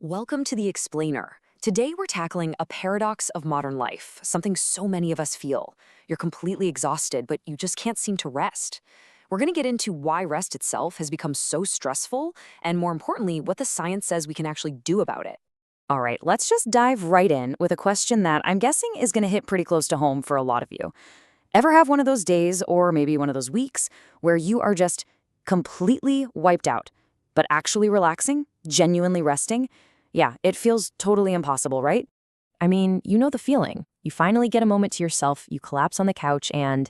Welcome to The Explainer. Today we're tackling a paradox of modern life, something so many of us feel. You're completely exhausted, but you just can't seem to rest. We're going to get into why rest itself has become so stressful, and more importantly, what the science says we can actually do about it. All right, let's just dive right in with a question that I'm guessing is going to hit pretty close to home for a lot of you. Ever have one of those days, or maybe one of those weeks, where you are just completely wiped out, but actually relaxing, genuinely resting? Yeah, it feels totally impossible, right? I mean, you know the feeling. You finally get a moment to yourself, you collapse on the couch, and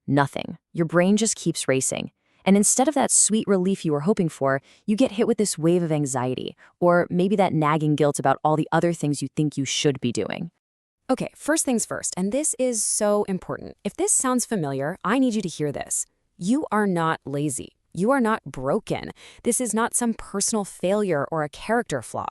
nothing. Your brain just keeps racing. And instead of that sweet relief you were hoping for, you get hit with this wave of anxiety, or maybe that nagging guilt about all the other things you think you should be doing. Okay, first things first, and this is so important. If this sounds familiar, I need you to hear this. You are not lazy. You are not broken. This is not some personal failure or a character flaw.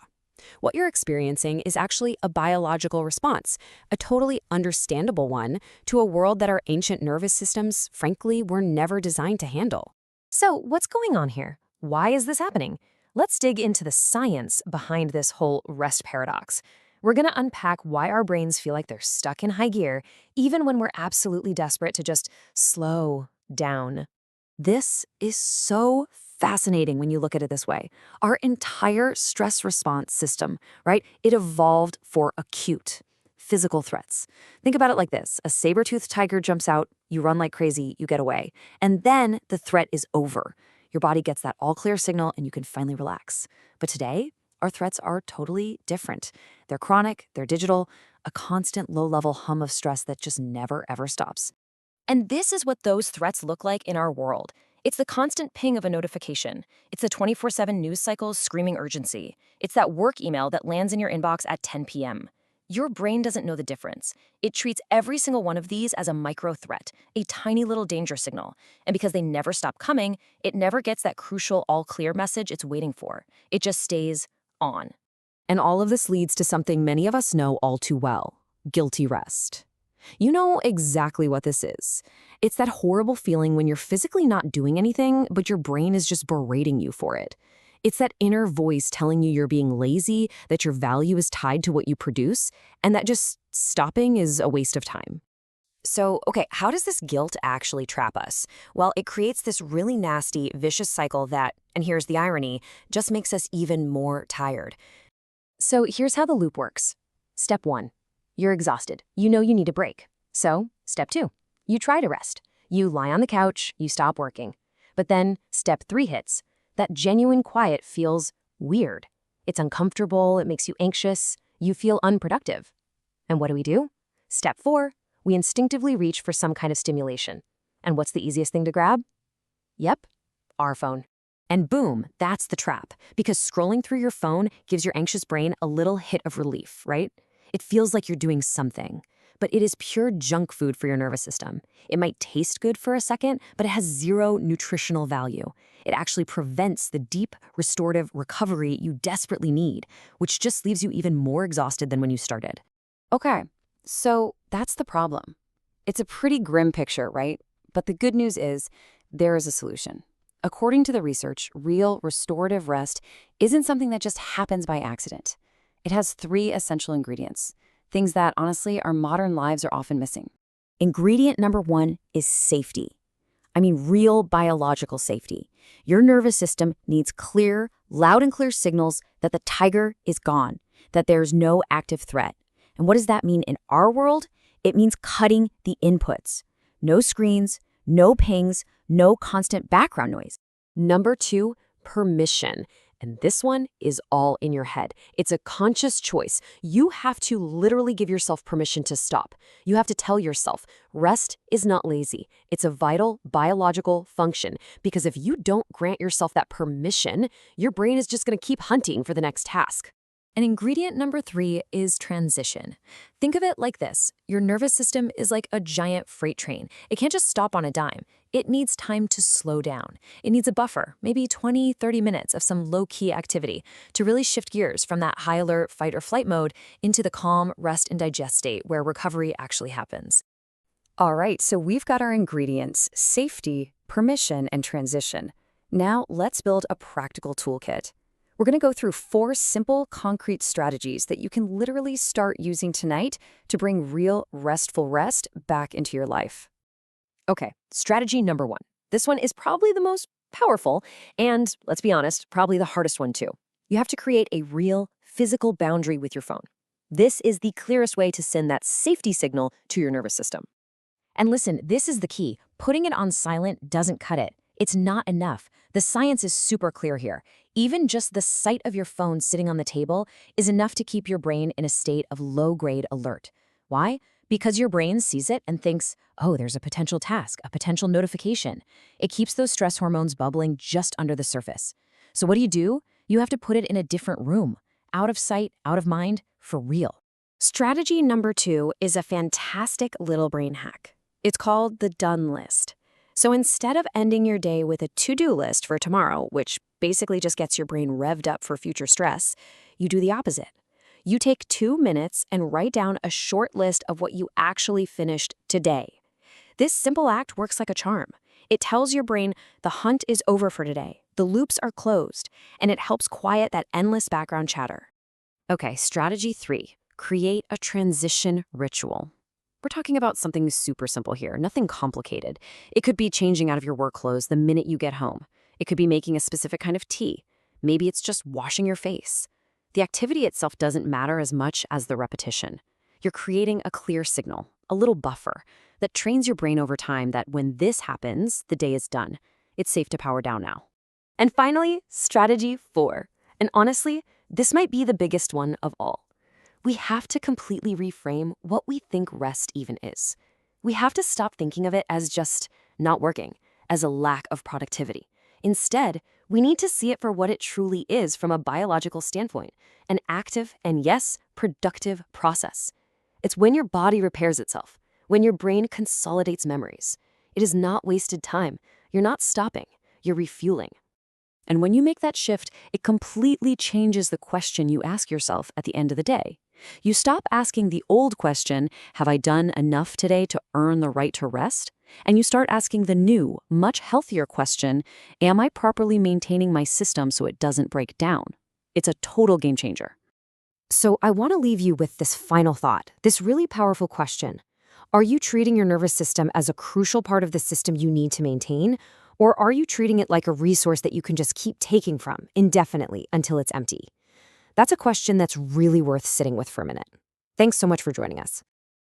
What you're experiencing is actually a biological response, a totally understandable one, to a world that our ancient nervous systems, frankly, were never designed to handle. So, what's going on here? Why is this happening? Let's dig into the science behind this whole rest paradox. We're going to unpack why our brains feel like they're stuck in high gear, even when we're absolutely desperate to just slow down. This is so fascinating when you look at it this way. Our entire stress response system, right? It evolved for acute physical threats. Think about it like this. A saber-toothed tiger jumps out, you run like crazy, you get away. And then the threat is over. Your body gets that all-clear signal and you can finally relax. But today, our threats are totally different. They're chronic, they're digital, a constant low-level hum of stress that just never, ever stops. And this is what those threats look like in our world. It's the constant ping of a notification. It's the 24/7 news cycles screaming urgency. It's that work email that lands in your inbox at 10 p.m. Your brain doesn't know the difference. It treats every single one of these as a micro threat, a tiny little danger signal. And because they never stop coming, it never gets that crucial all clear message it's waiting for. It just stays on. And all of this leads to something many of us know all too well: guilty rest. You know exactly what this is. It's that horrible feeling when you're physically not doing anything, but your brain is just berating you for it. It's that inner voice telling you you're being lazy, that your value is tied to what you produce, and that just stopping is a waste of time. So, okay, how does this guilt actually trap us? Well, it creates this really nasty, vicious cycle that, and here's the irony, just makes us even more tired. So here's how the loop works. Step 1. You're exhausted. You know you need a break. So, step 2. You try to rest. You lie on the couch, you stop working. But then step 3 hits. That genuine quiet feels weird. It's uncomfortable, it makes you anxious, you feel unproductive. And what do? Step 4. We instinctively reach for some kind of stimulation. And what's the easiest thing to grab? Yep, our phone. And boom, that's the trap. Because scrolling through your phone gives your anxious brain a little hit of relief, right? It feels like you're doing something. But it is pure junk food for your nervous system. It might taste good for a second, but it has zero nutritional value. It actually prevents the deep, restorative recovery you desperately need, which just leaves you even more exhausted than when you started. Okay, so that's the problem. It's a pretty grim picture, right? But the good news is there is a solution. According to the research, real restorative rest isn't something that just happens by accident. It has 3 essential ingredients, things that, honestly, our modern lives are often missing. Ingredient number 1 is safety. I mean, real biological safety. Your nervous system needs clear, loud and clear signals that the tiger is gone, that there's no active threat. And what does that mean in our world? It means cutting the inputs. No screens, no pings, no constant background noise. Number 2, permission. And this one is all in your head. It's a conscious choice. You have to literally give yourself permission to stop. You have to tell yourself, rest is not lazy. It's a vital biological function. Because if you don't grant yourself that permission, your brain is just going to keep hunting for the next task. And ingredient number 3 is transition. Think of it like this. Your nervous system is like a giant freight train. It can't just stop on a dime. It needs time to slow down. It needs a buffer, maybe 20, 30 minutes of some low-key activity to really shift gears from that high alert fight or flight mode into the calm rest and digest state where recovery actually happens. All right, so we've got our ingredients: safety, permission, and transition. Now let's build a practical toolkit. We're going to go through 4 simple, concrete strategies that you can literally start using tonight to bring real, restful rest back into your life. Okay, strategy number 1. This one is probably the most powerful and, let's be honest, probably the hardest one too. You have to create a real, physical boundary with your phone. This is the clearest way to send that safety signal to your nervous system. And listen, this is the key. Putting it on silent doesn't cut it. It's not enough. The science is super clear here. Even just the sight of your phone sitting on the table is enough to keep your brain in a state of low-grade alert. Why? Because your brain sees it and thinks, oh, there's a potential task, a potential notification. It keeps those stress hormones bubbling just under the surface. So what do? You have to put it in a different room. Out of sight, out of mind, for real. Strategy number 2 is a fantastic little brain hack. It's called the done list. So instead of ending your day with a to-do list for tomorrow, which basically just gets your brain revved up for future stress, you do the opposite. You take 2 minutes and write down a short list of what you actually finished today. This simple act works like a charm. It tells your brain the hunt is over for today, the loops are closed, and it helps quiet that endless background chatter. Okay, strategy 3. Create a transition ritual. We're talking about something super simple here, nothing complicated. It could be changing out of your work clothes the minute you get home. It could be making a specific kind of tea. Maybe it's just washing your face. The activity itself doesn't matter as much as the repetition. You're creating a clear signal, a little buffer, that trains your brain over time that when this happens, the day is done. It's safe to power down now. And finally, strategy 4. And honestly, this might be the biggest one of all. We have to completely reframe what we think rest even is. We have to stop thinking of it as just not working, as a lack of productivity. Instead, we need to see it for what it truly is from a biological standpoint, an active and, yes, productive process. It's when your body repairs itself, when your brain consolidates memories. It is not wasted time. You're not stopping. You're refueling. And when you make that shift, it completely changes the question you ask yourself at the end of the day. You stop asking the old question, have I done enough today to earn the right to rest? And you start asking the new, much healthier question, am I properly maintaining my system so it doesn't break down? It's a total game changer. So I want to leave you with this final thought, this really powerful question. Are you treating your nervous system as a crucial part of the system you need to maintain? Or are you treating it like a resource that you can just keep taking from indefinitely until it's empty? That's a question that's really worth sitting with for a minute. Thanks so much for joining us.